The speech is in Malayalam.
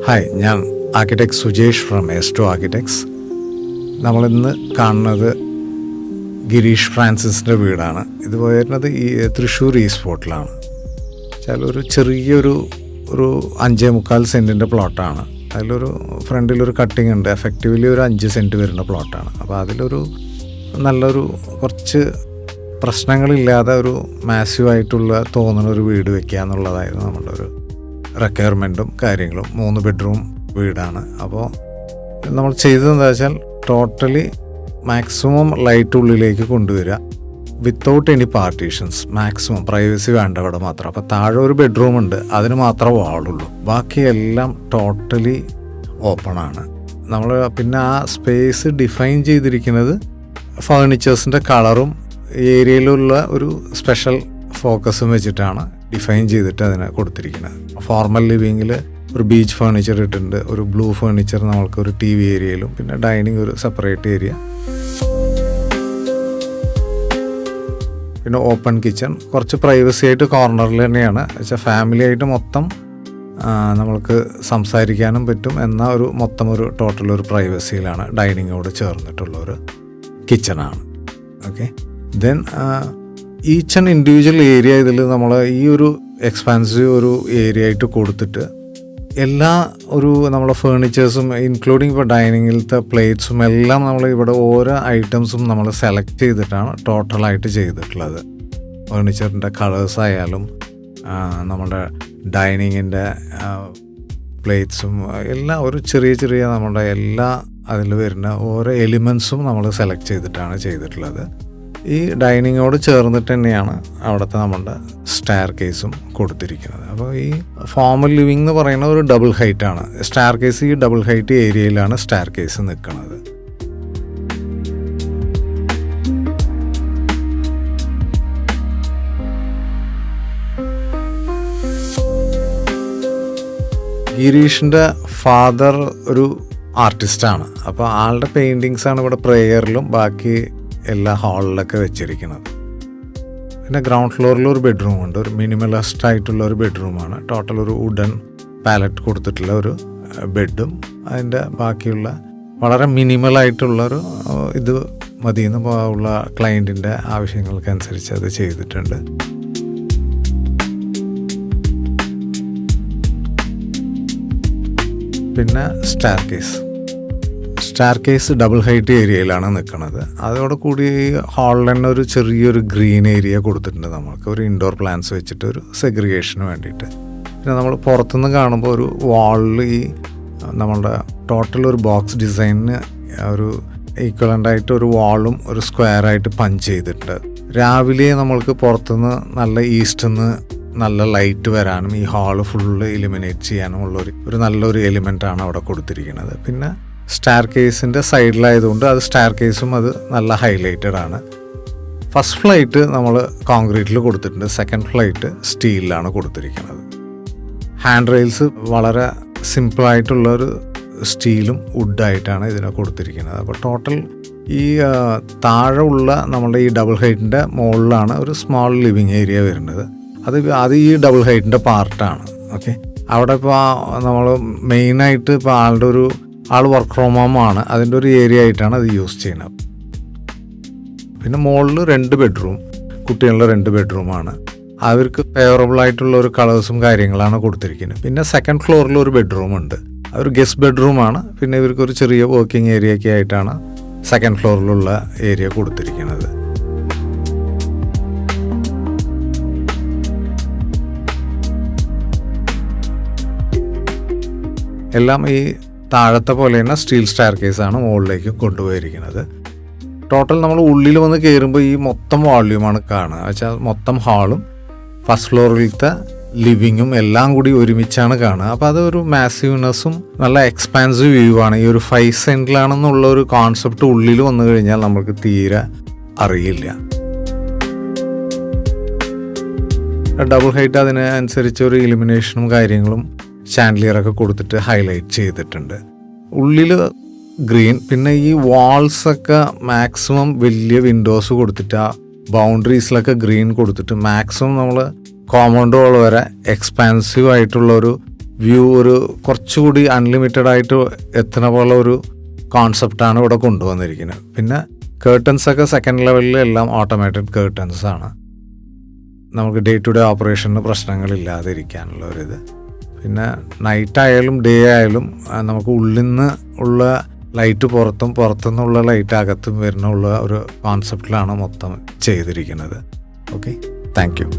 ഹായ്, ഞാൻ architect Sujesh from Esto architects. നമ്മളിന്ന് കാണുന്നത് ഗിരീഷ് ഫ്രാൻസിസിൻ്റെ വീടാണ്. ഇത് വരുന്നത് ഈ തൃശ്ശൂർ ഈസ്റ്റ് ഫോർട്ടിലാണ്. ഒരു ചെറിയൊരു 5.25 സെൻറ്റിൻ്റെ പ്ലോട്ടാണ്. അതിലൊരു ഫ്രണ്ടിലൊരു കട്ടിങ് ഉണ്ട്. എഫക്റ്റീവ്ലി ഒരു 5 സെൻറ്റ് വരുന്ന പ്ലോട്ടാണ്. അപ്പോൾ അതിലൊരു നല്ലൊരു കുറച്ച് പ്രശ്നങ്ങളില്ലാതെ ഒരു മാസീവായിട്ടുള്ള തോന്നുന്ന ഒരു വീട് വയ്ക്കുക എന്നുള്ളതായിരുന്നു നമ്മുടെ ഒരു റിക്വയർമെൻറ്റും കാര്യങ്ങളും. 3 ബെഡ്റൂം വീടാണ്. അപ്പോൾ നമ്മൾ ചെയ്തതെന്താ വെച്ചാൽ ടോട്ടലി മാക്സിമം ലൈറ്റ് ഉള്ളിലേക്ക് കൊണ്ടുവരിക, without any partitions. Maximum privacy വേണ്ട ഇവിടെ മാത്രം. അപ്പോൾ താഴെ ഒരു ബെഡ്റൂം ഉണ്ട്, അതിന് മാത്രമേ വാളുള്ളൂ. ബാക്കിയെല്ലാം ടോട്ടലി ഓപ്പണാണ്. നമ്മൾ പിന്നെ ആ സ്പേസ് ഡിഫൈൻ ചെയ്തിരിക്കുന്നത് ഫേർണിച്ചേഴ്സിൻ്റെ കളറും ഏരിയയിലുള്ള ഒരു സ്പെഷ്യൽ ഫോക്കസും വെച്ചിട്ടാണ് ഡിഫൈൻ ചെയ്തിട്ട് അതിനെ കൊടുത്തിരിക്കുന്നത്. ഫോർമൽ ലിവിങ്ങിൽ ഒരു ബീച്ച് ഫേർണിച്ചർ ഇട്ടിട്ടുണ്ട്, ഒരു ബ്ലൂ ഫേർണിച്ചർ നമ്മൾക്ക് ഒരു TV ഏരിയയിലും, പിന്നെ ഡൈനിങ് ഒരു സെപ്പറേറ്റ് ഏരിയ, പിന്നെ ഓപ്പൺ കിച്ചൺ. കുറച്ച് പ്രൈവസി ആയിട്ട് കോർണറിൽ തന്നെയാണ് വെച്ചാൽ ഫാമിലി ആയിട്ട് മൊത്തം നമ്മൾക്ക് സംസാരിക്കാനും പറ്റും. എന്നാൽ ഒരു മൊത്തം ഒരു ടോട്ടൽ ഒരു പ്രൈവസിയിലാണ് ഡൈനിങ്ങോട് ചേർന്നിട്ടുള്ളൊരു കിച്ചണാണ്. Okay, then each and individual area ഇതിൽ നമ്മൾ ഈ ഒരു എക്സ്പാൻസീവ് ഒരു ഏരിയ ആയിട്ട് കൊടുത്തിട്ട് എല്ലാ ഒരു നമ്മളെ ഫേർണിച്ചേഴ്സും ഇൻക്ലൂഡിങ് ഇപ്പോൾ ഡൈനിങ്ങിലത്തെ പ്ലേറ്റ്സും എല്ലാം നമ്മൾ ഇവിടെ ഓരോ ഐറ്റംസും നമ്മൾ സെലക്ട് ചെയ്തിട്ടാണ് ടോട്ടലായിട്ട് ചെയ്തിട്ടുള്ളത്. ഫേർണിച്ചറിൻ്റെ കളേഴ്സ് ആയാലും നമ്മുടെ ഡൈനിങ്ങിൻ്റെ പ്ലേറ്റ്സും എല്ലാം ഒരു ചെറിയ നമ്മുടെ എല്ലാ അതിൽ വരുന്ന ഓരോ എലിമെൻസും നമ്മൾ സെലക്ട് ചെയ്തിട്ടാണ് ചെയ്തിട്ടുള്ളത്. ഈ ഡൈനിങ്ങോട് ചേർന്നിട്ട് തന്നെയാണ് അവിടുത്തെ നമ്മുടെ സ്റ്റെയർ കേസും കൊടുത്തിരിക്കുന്നത്. അപ്പോൾ ഈ ഫോർമൽ ലിവിങ് എന്ന് പറയുന്ന ഒരു ഡബിൾ ഹൈറ്റാണ്. സ്റ്റെയർ കേസ് ഈ ഡബിൾ ഹൈറ്റ് ഏരിയയിലാണ് സ്റ്റെയർ കേസ് നിൽക്കുന്നത്. ഗിരീഷിൻ്റെ ഫാദർ ഒരു ആർട്ടിസ്റ്റാണ്. അപ്പോൾ ആളുടെ പെയിൻറ്റിങ്സാണ് ഇവിടെ പ്രേയറിലും ബാക്കി എല്ലാ ഹാളിലൊക്കെ വെച്ചിരിക്കുന്നത്. പിന്നെ ഗ്രൗണ്ട് ഫ്ലോറിൽ ഒരു ബെഡ്റൂം ഉണ്ട്, ഒരു മിനിമലിസ്റ്റ് ആയിട്ടുള്ള ഒരു ബെഡ്റൂമാണ്. ടോട്ടൽ ഒരു വുഡൻ പാലറ്റ് കൊടുത്തിട്ടുള്ള ഒരു ബെഡും അതിൻ്റെ ബാക്കിയുള്ള വളരെ മിനിമലായിട്ടുള്ളൊരു ഇത് മതിയെന്ന് ഉള്ള ക്ലയൻറ്റിൻ്റെ ആവശ്യങ്ങൾക്കനുസരിച്ച് അത് ചെയ്തിട്ടുണ്ട്. പിന്നെ സ്റ്റെയർ കേസ് ഡബിൾ ഹൈറ്റ് ഏരിയയിലാണ് നിൽക്കുന്നത്. അതോടെ കൂടി ഹാളിൽ തന്നെ ഒരു ചെറിയൊരു ഗ്രീൻ ഏരിയ കൊടുത്തിട്ടുണ്ട്. നമുക്ക് ഒരു ഇൻഡോർ പ്ലാന്റ്സ് വെച്ചിട്ട് ഒരു സെഗ്രിഗേഷന് വേണ്ടിയിട്ട്. പിന്നെ നമ്മൾ പുറത്തുനിന്ന് കാണുമ്പോൾ ഒരു വാളിൽ ഈ നമ്മളുടെ ടോട്ടൽ ഒരു ബോക്സ് ഡിസൈനിന് ഒരു ഈക്വലൻ്റായിട്ട് ഒരു വാളും ഒരു സ്ക്വയറായിട്ട് പഞ്ച് ചെയ്തിട്ടുണ്ട്. രാവിലെ നമ്മൾക്ക് പുറത്തുനിന്ന് നല്ല ഈസ്റ്റിന്ന് നല്ല ലൈറ്റ് വരാനും ഈ ഹാള് ഫുള്ള് ഇലിമിനേറ്റ് ചെയ്യാനും ഉള്ളൊരു നല്ലൊരു എലിമെൻ്റാണ് അവിടെ കൊടുത്തിരിക്കുന്നത്. പിന്നെ സ്റ്റെയർ കേസിൻ്റെ സൈഡിലായതുകൊണ്ട് അത് സ്റ്റെയർ കേസും അത് നല്ല ഹൈലൈറ്റഡ് ആണ്. ഫസ്റ്റ് ഫ്ലൈറ്റ് നമ്മൾ കോൺക്രീറ്റിൽ കൊടുത്തിട്ടുണ്ട്, സെക്കൻഡ് ഫ്ലൈറ്റ് സ്റ്റീലിലാണ് കൊടുത്തിരിക്കുന്നത്. ഹാൻഡ് റെയിൽസ് വളരെ സിമ്പിളായിട്ടുള്ളൊരു സ്റ്റീലും വുഡായിട്ടാണ് ഇതിനെ കൊടുത്തിരിക്കുന്നത്. അപ്പോൾ ടോട്ടൽ ഈ താഴെ ഉള്ള നമ്മുടെ ഈ ഡബിൾ ഹൈറ്റിൻ്റെ മുകളിലാണ് ഒരു സ്മോൾ ലിവിങ് ഏരിയ വരുന്നത്. അത് ഈ ഡബിൾ ഹൈറ്റിൻ്റെ പാർട്ടാണ്. ഓക്കെ, അവിടെ ഇപ്പോൾ നമ്മൾ മെയിനായിട്ട് ഇപ്പോൾ ആൾ വർക്ക് ഫ്രോം ഹോം ആണ്, അതിൻ്റെ ഒരു ഏരിയ ആയിട്ടാണ് അത് യൂസ് ചെയ്യുന്നത്. പിന്നെ മുകളിൽ 2 ബെഡ്റൂം, കുട്ടികളുടെ 2 ബെഡ്റൂമാണ്. അവർക്ക് ഫേവറബിൾ ആയിട്ടുള്ള ഒരു കളേഴ്സും കാര്യങ്ങളാണ് കൊടുത്തിരിക്കുന്നത്. പിന്നെ സെക്കൻഡ് ഫ്ലോറിൽ ഒരു ബെഡ്റൂം ഉണ്ട്, അതൊരു ഗസ്റ്റ് ബെഡ്റൂമാണ്. പിന്നെ ഇവർക്കൊരു ചെറിയ വർക്കിംഗ് ഏരിയയൊക്കെ ആയിട്ടാണ് സെക്കൻഡ് ഫ്ലോറിലുള്ള ഏരിയ കൊടുത്തിരിക്കുന്നത്. എല്ലാം ഈ താഴത്തെ പോലെ തന്നെ സ്റ്റീൽ സ്റ്റെയർ കേസാണ് മുകളിലേക്ക് കൊണ്ടുപോയിരിക്കുന്നത്. ടോട്ടൽ നമ്മൾ ഉള്ളിൽ വന്ന് കയറുമ്പോൾ ഈ മൊത്തം വോള്യൂമാണ് കാണുക. വെച്ചാൽ മൊത്തം ഹാളും ഫസ്റ്റ് ഫ്ലോറിലത്തെ ലിവിങ്ങും എല്ലാം കൂടി ഒരുമിച്ചാണ് കാണുക. അപ്പോൾ അതൊരു മാസീവ്നെസ്സും നല്ല എക്സ്പാൻസീവ് വ്യൂ ആണ്. ഈ ഒരു 5 സെൻറ്റിലാണെന്നുള്ള ഒരു കോൺസെപ്റ്റ് ഉള്ളിൽ വന്നു കഴിഞ്ഞാൽ നമുക്ക് തീരെ അറിയില്ല. ഡബിൾ ഹൈറ്റ് അതിനനുസരിച്ച് ഒരു ഇലിമിനേഷനും കാര്യങ്ങളും ചാൻഡലിയറൊക്കെ കൊടുത്തിട്ട് ഹൈലൈറ്റ് ചെയ്തിട്ടുണ്ട്. ഉള്ളിൽ ഗ്രീൻ, പിന്നെ ഈ വാൾസൊക്കെ മാക്സിമം വലിയ വിൻഡോസ് കൊടുത്തിട്ട് ആ ബൗണ്ടറീസിലൊക്കെ ഗ്രീൻ കൊടുത്തിട്ട് മാക്സിമം നമ്മൾ കോമ്പൗണ്ട് വാൾ വരെ എക്സ്പാൻസീവ് ആയിട്ടുള്ളൊരു വ്യൂ ഒരു കുറച്ചുകൂടി അൺലിമിറ്റഡ് ആയിട്ട് എത്തുന്ന പോലെ ഒരു കോൺസെപ്റ്റാണ് ഇവിടെ കൊണ്ടുവന്നിരിക്കുന്നത്. പിന്നെ കേർട്ടൻസൊക്കെ സെക്കൻഡ് ലെവലിൽ എല്ലാം ഓട്ടോമാറ്റഡ് കേർട്ടൻസ് ആണ്. നമുക്ക് ഡേ ടു ഡേ ഓപ്പറേഷന് പ്രശ്നങ്ങളില്ലാതെ ഇരിക്കാനുള്ള ഒരിത്. പിന്നെ നൈറ്റ് ആയാലും ഡേ ആയാലും നമുക്ക് ഉള്ളിൽ നിന്ന് ഉള്ള ലൈറ്റ് പുറത്തും പുറത്തുനിന്നുള്ള ലൈറ്റ് അകത്തും വരുന്നുള്ള ഒരു കോൺസെപ്റ്റിലാണ് മൊത്തം ചെയ്തിരിക്കുന്നത്. Okay, thank you.